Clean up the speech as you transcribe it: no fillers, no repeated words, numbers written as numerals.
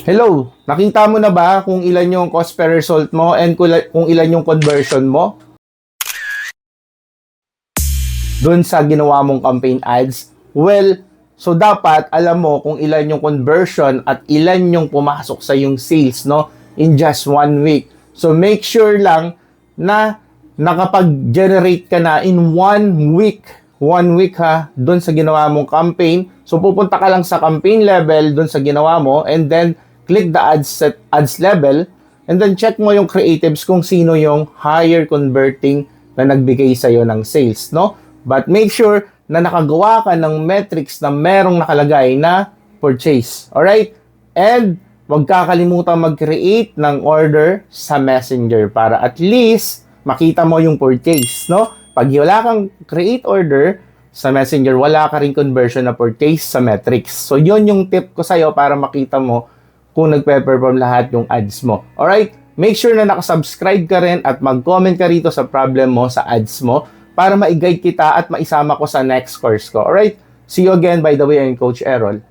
Hello, nakita mo na ba kung ilan yung cost per result mo and kung ilan yung conversion mo doon sa ginawa mong campaign ads? Well, so dapat alam mo kung ilan yung conversion at ilan yung pumasok sa yung sales, no? In just 1 week. So make sure lang na nakapag-generate ka na in 1 week. 1 week ha, doon sa ginawa mong campaign. So pupunta ka lang sa campaign level doon sa ginawa mo and then click the ads level and then check mo yung creatives kung sino yung higher converting na nagbigay sa'yo ng sales, no? But make sure na nakagawa ka ng metrics na merong nakalagay na purchase. Alright? And huwag kakalimutan mag-create ng order sa Messenger para at least makita mo yung purchase, no? Pag wala kang create order sa Messenger, wala ka rin conversion na purchase sa metrics. So, yun yung tip ko sa'yo para makita mo kung nagpe-perform lahat yung ads mo. Alright? Make sure na nakasubscribe ka rin at mag-comment ka rito sa problem mo sa ads mo para ma-guide kita at maisama ko sa next course ko. Alright? See you again. By the way, I'm Coach Errol.